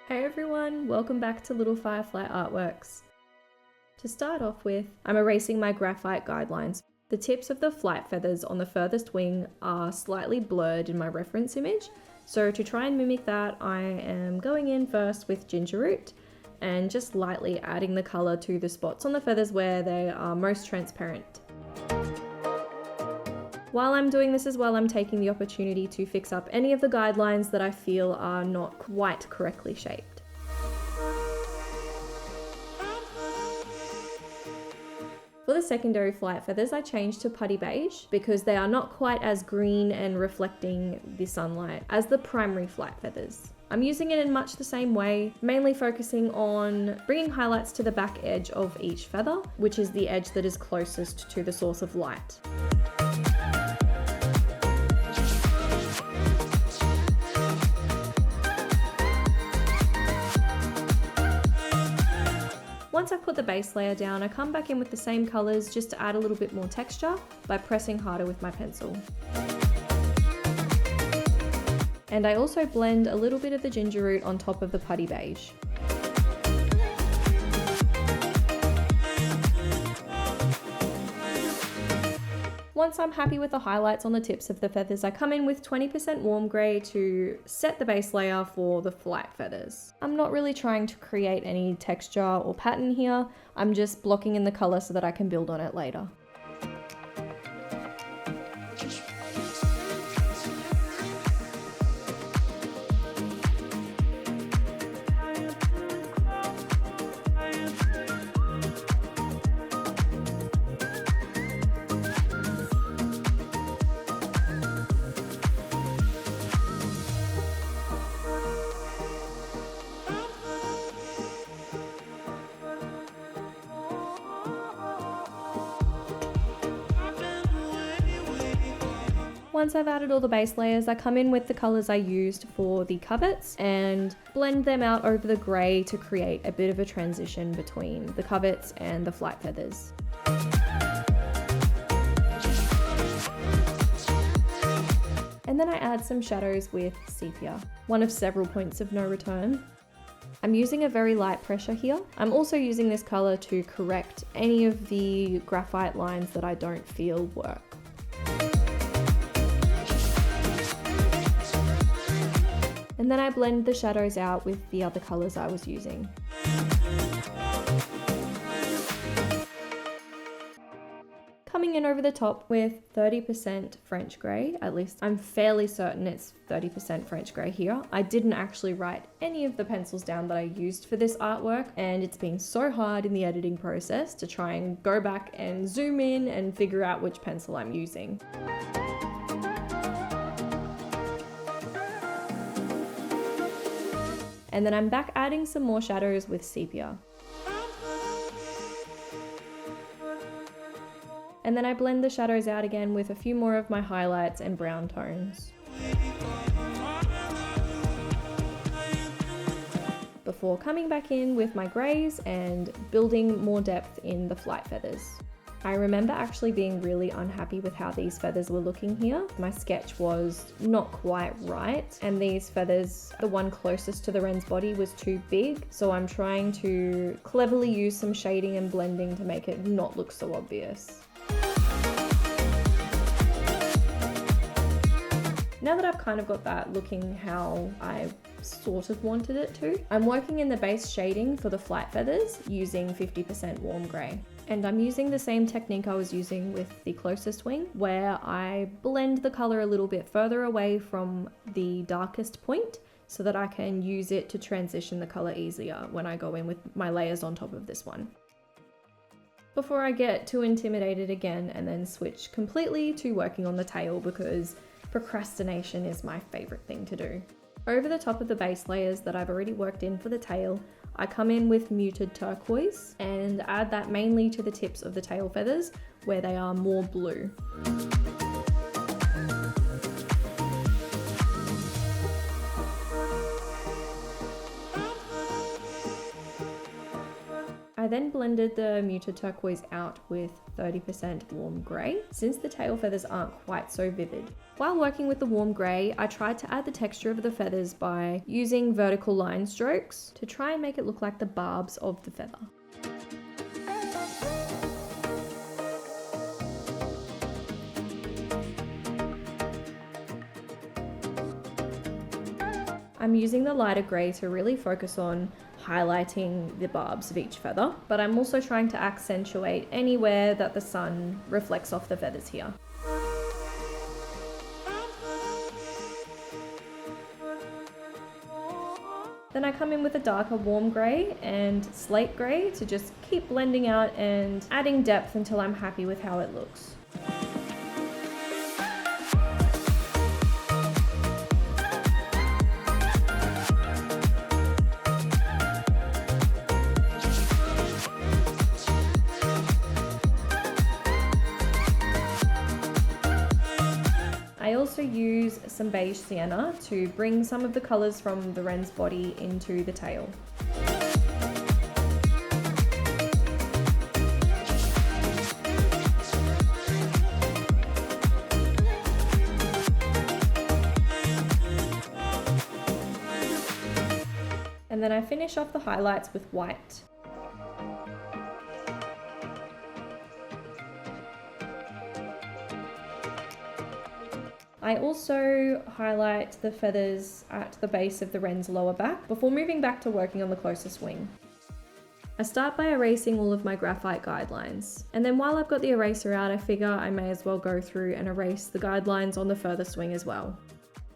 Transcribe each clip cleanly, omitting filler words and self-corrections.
Hey everyone, welcome back to Little Firefly Artworks. To start off with, I'm erasing my graphite guidelines. The tips of the flight feathers on the furthest wing are slightly blurred in my reference image, so to try and mimic that, I am going in first with ginger root and just lightly adding the colour to the spots on the feathers where they are most transparent. While I'm doing this as well, I'm taking the opportunity to fix up any of the guidelines that I feel are not quite correctly shaped. For the secondary flight feathers, I changed to putty beige because they are not quite as green and reflecting the sunlight as the primary flight feathers. I'm using it in much the same way, mainly focusing on bringing highlights to the back edge of each feather, which is the edge that is closest to the source of light. Once I've put the base layer down, I come back in with the same colours just to add a little bit more texture by pressing harder with my pencil. And I also blend a little bit of the ginger root on top of the putty beige. Once I'm happy with the highlights on the tips of the feathers, I come in with 20% warm grey to set the base layer for the flight feathers. I'm not really trying to create any texture or pattern here, I'm just blocking in the colour so that I can build on it later. Once I've added all the base layers, I come in with the colours I used for the covets and blend them out over the grey to create a bit of a transition between the covets and the flight feathers. And then I add some shadows with sepia, one of several points of no return. I'm using a very light pressure here. I'm also using this colour to correct any of the graphite lines that I don't feel work. And then I blend the shadows out with the other colours I was using. Coming in over the top with 30% French grey, at least I'm fairly certain it's 30% French grey here. I didn't actually write any of the pencils down that I used for this artwork, and it's been so hard in the editing process to try and go back and zoom in and figure out which pencil I'm using. And then I'm back adding some more shadows with sepia. And then I blend the shadows out again with a few more of my highlights and brown tones. Before coming back in with my greys and building more depth in the flight feathers. I remember actually being really unhappy with how these feathers were looking here. My sketch was not quite right, and these feathers, the one closest to the wren's body, was too big, so I'm trying to cleverly use some shading and blending to make it not look so obvious. Now that I've kind of got that looking how I sort of wanted it to, I'm working in the base shading for the flight feathers using 50% warm grey. And I'm using the same technique I was using with the closest wing, where I blend the colour a little bit further away from the darkest point so that I can use it to transition the colour easier when I go in with my layers on top of this one. Before I get too intimidated again and then switch completely to working on the tail, because procrastination is my favourite thing to do. Over the top of the base layers that I've already worked in for the tail, I come in with muted turquoise and add that mainly to the tips of the tail feathers where they are more blue. I then blended the muted turquoise out with 30% warm grey, since the tail feathers aren't quite so vivid. While working with the warm grey, I tried to add the texture of the feathers by using vertical line strokes to try and make it look like the barbs of the feather. I'm using the lighter grey to really focus on highlighting the barbs of each feather, but I'm also trying to accentuate anywhere that the sun reflects off the feathers here. Then I come in with a darker warm grey and slate grey to just keep blending out and adding depth until I'm happy with how it looks. I also use some beige sienna to bring some of the colours from the wren's body into the tail. And then I finish off the highlights with white. I also highlight the feathers at the base of the wren's lower back before moving back to working on the closest wing. I start by erasing all of my graphite guidelines, and then while I've got the eraser out, I figure I may as well go through and erase the guidelines on the furthest wing as well.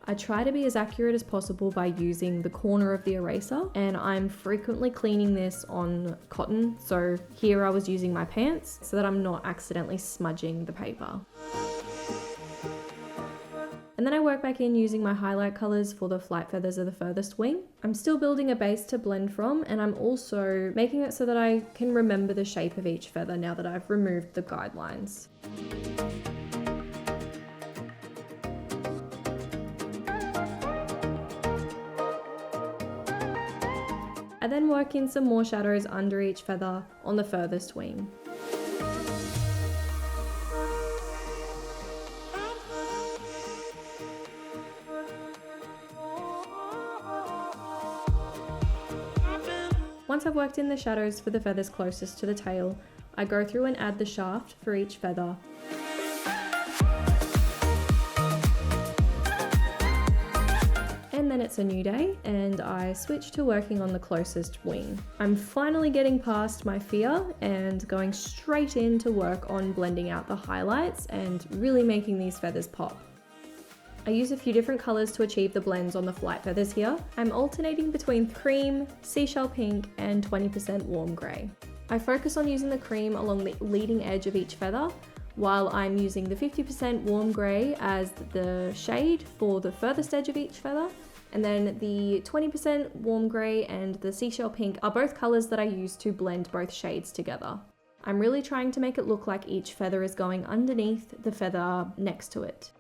I try to be as accurate as possible by using the corner of the eraser, and I'm frequently cleaning this on cotton, so here I was using my pants so that I'm not accidentally smudging the paper. And then I work back in using my highlight colours for the flight feathers of the furthest wing. I'm still building a base to blend from, and I'm also making it so that I can remember the shape of each feather now that I've removed the guidelines. I then work in some more shadows under each feather on the furthest wing. Once I've worked in the shadows for the feathers closest to the tail, I go through and add the shaft for each feather. And then it's a new day, and I switch to working on the closest wing. I'm finally getting past my fear and going straight in to work on blending out the highlights and really making these feathers pop. I use a few different colours to achieve the blends on the flight feathers here. I'm alternating between cream, seashell pink, and 20% warm grey. I focus on using the cream along the leading edge of each feather, while I'm using the 50% warm grey as the shade for the furthest edge of each feather, and then the 20% warm grey and the seashell pink are both colours that I use to blend both shades together. I'm really trying to make it look like each feather is going underneath the feather next to it.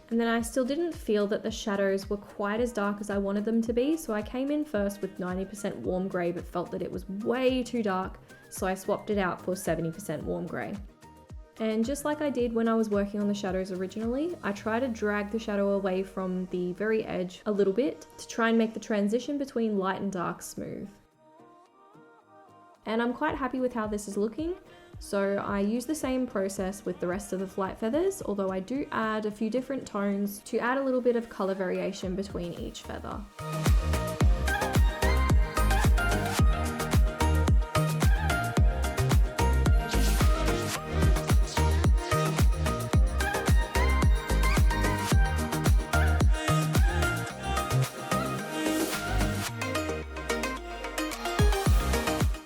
And then I still didn't feel that the shadows were quite as dark as I wanted them to be, so I came in first with 90% warm grey but felt that it was way too dark, so I swapped it out for 70% warm grey. And just like I did when I was working on the shadows originally, I try to drag the shadow away from the very edge a little bit to try and make the transition between light and dark smooth. And I'm quite happy with how this is looking. So I use the same process with the rest of the flight feathers, although I do add a few different tones to add a little bit of colour variation between each feather.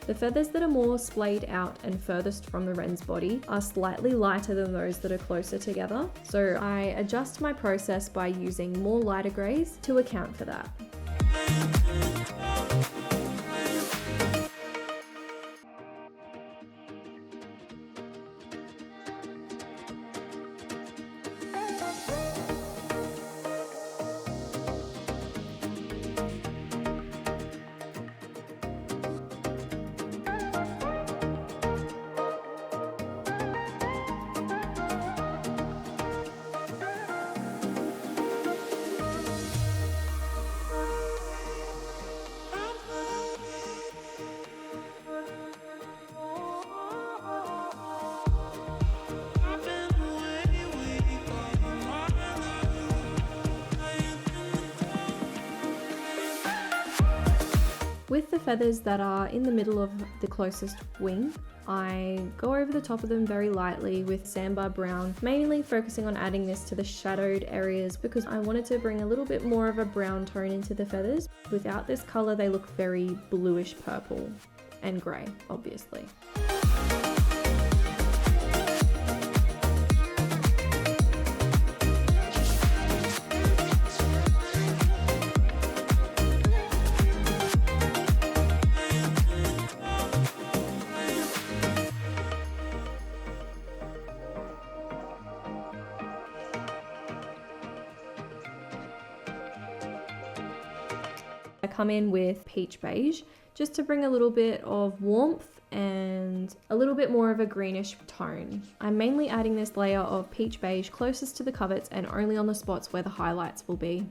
The feathers that are more splayed out and furthest from the wren's body are slightly lighter than those that are closer together, so I adjust my process by using more lighter greys to account for that. With the feathers that are in the middle of the closest wing, I go over the top of them very lightly with sandbar brown, mainly focusing on adding this to the shadowed areas because I wanted to bring a little bit more of a brown tone into the feathers. Without this color, they look very bluish purple and grey, obviously. I come in with peach beige just to bring a little bit of warmth and a little bit more of a greenish tone. I'm mainly adding this layer of peach beige closest to the coverts and only on the spots where the highlights will be.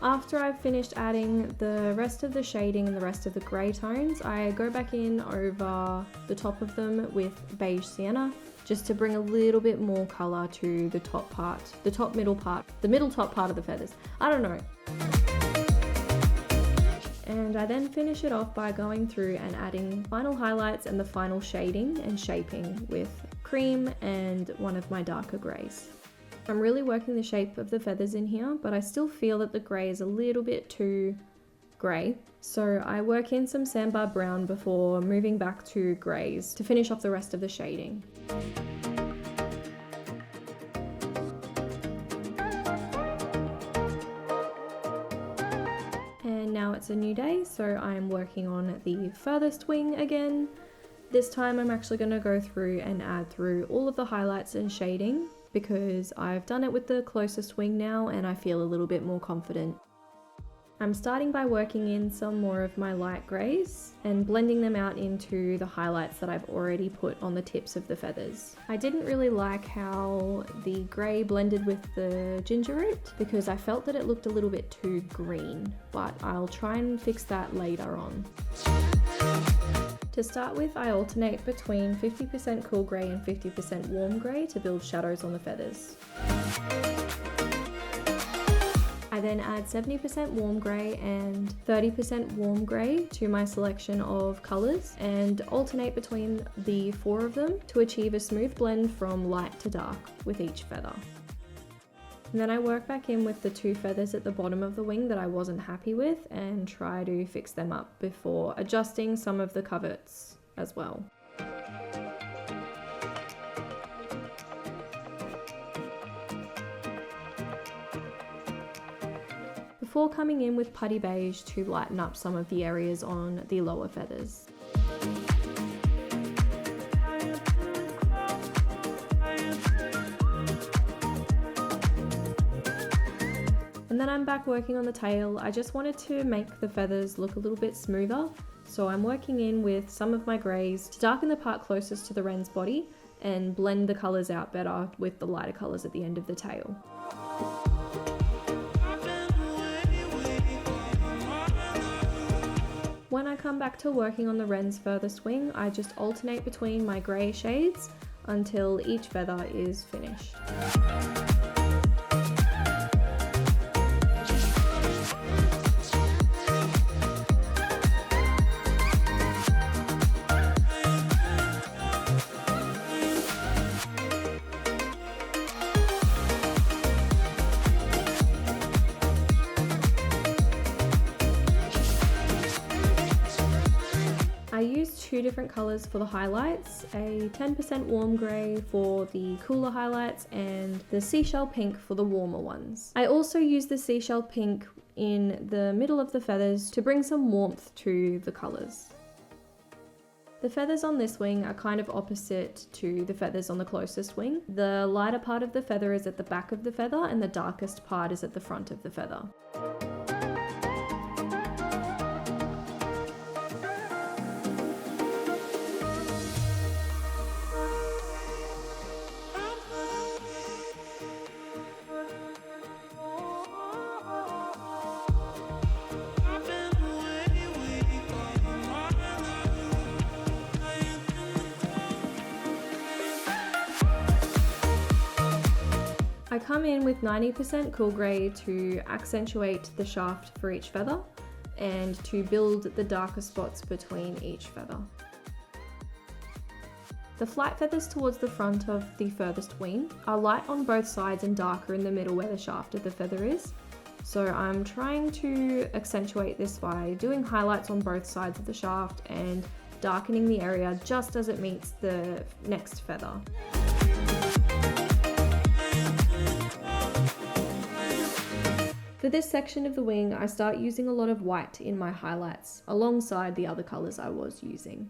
After I've finished adding the rest of the shading and the rest of the grey tones, I go back in over the top of them with beige sienna, just to bring a little bit more colour to the top part, the middle top part of the feathers. I don't know. And I then finish it off by going through and adding final highlights and the final shading and shaping with cream and one of my darker greys. I'm really working the shape of the feathers in here, but I still feel that the grey is a little bit too grey. So I work in some sandbar brown before moving back to greys to finish off the rest of the shading. And now it's a new day, so I'm working on the furthest wing again. This time I'm actually going to go through and add through all of the highlights and shading, because I've done it with the closest wing now and I feel a little bit more confident. I'm starting by working in some more of my light greys and blending them out into the highlights that I've already put on the tips of the feathers. I didn't really like how the grey blended with the ginger root because I felt that it looked a little bit too green, but I'll try and fix that later on. To start with, I alternate between 50% cool grey and 50% warm grey to build shadows on the feathers. I then add 70% warm grey and 30% warm grey to my selection of colours and alternate between the four of them to achieve a smooth blend from light to dark with each feather. And then I work back in with the two feathers at the bottom of the wing that I wasn't happy with and try to fix them up before adjusting some of the coverts as well. Before coming in with putty beige to lighten up some of the areas on the lower feathers. And then I'm back working on the tail. I just wanted to make the feathers look a little bit smoother, so I'm working in with some of my greys to darken the part closest to the wren's body and blend the colours out better with the lighter colours at the end of the tail. When I come back to working on the wren's furthest wing, I just alternate between my grey shades until each feather is finished. I used two different colours for the highlights, a 10% warm grey for the cooler highlights and the seashell pink for the warmer ones. I also used the seashell pink in the middle of the feathers to bring some warmth to the colours. The feathers on this wing are kind of opposite to the feathers on the closest wing. The lighter part of the feather is at the back of the feather and the darkest part is at the front of the feather. I come in with 90% cool grey to accentuate the shaft for each feather and to build the darker spots between each feather. The flight feathers towards the front of the furthest wing are light on both sides and darker in the middle where the shaft of the feather is. So I'm trying to accentuate this by doing highlights on both sides of the shaft and darkening the area just as it meets the next feather. For this section of the wing, I start using a lot of white in my highlights, alongside the other colours I was using.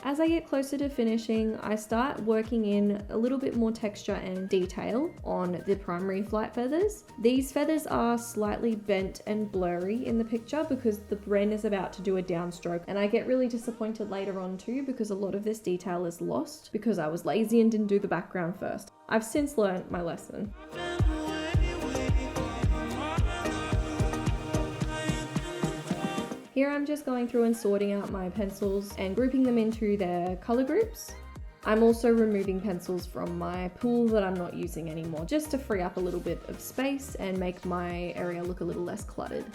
As I get closer to finishing, I start working in a little bit more texture and detail on the primary flight feathers. These feathers are slightly bent and blurry in the picture because the Wren is about to do a downstroke, and I get really disappointed later on too because a lot of this detail is lost because I was lazy and didn't do the background first. I've since learnt my lesson. Here I'm just going through and sorting out my pencils and grouping them into their color groups. I'm also removing pencils from my pool that I'm not using anymore, just to free up a little bit of space and make my area look a little less cluttered.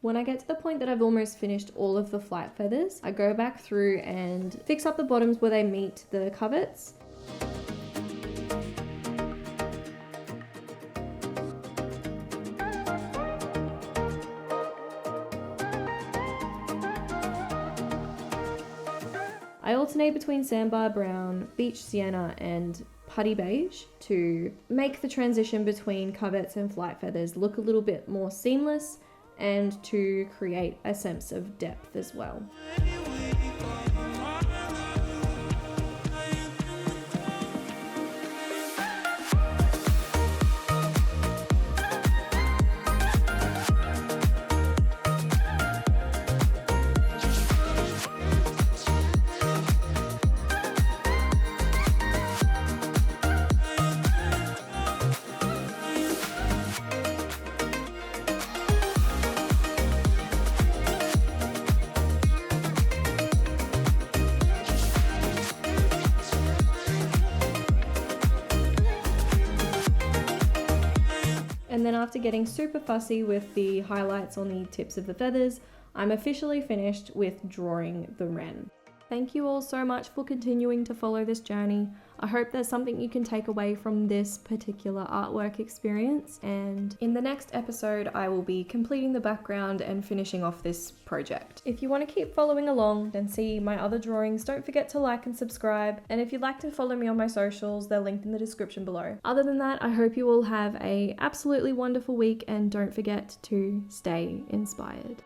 When I get to the point that I've almost finished all of the flight feathers, I go back through and fix up the bottoms where they meet the coverts. I alternate between sandbar brown, beach sienna and putty beige to make the transition between coverts and flight feathers look a little bit more seamless and to create a sense of depth as well. And then after getting super fussy with the highlights on the tips of the feathers, I'm officially finished with drawing the Wren. Thank you all so much for continuing to follow this journey. I hope there's something you can take away from this particular artwork experience, and in the next episode I will be completing the background and finishing off this project. If you want to keep following along and see my other drawings, don't forget to like and subscribe, and if you'd like to follow me on my socials, they're linked in the description below. Other than that, I hope you all have an absolutely wonderful week, and don't forget to stay inspired.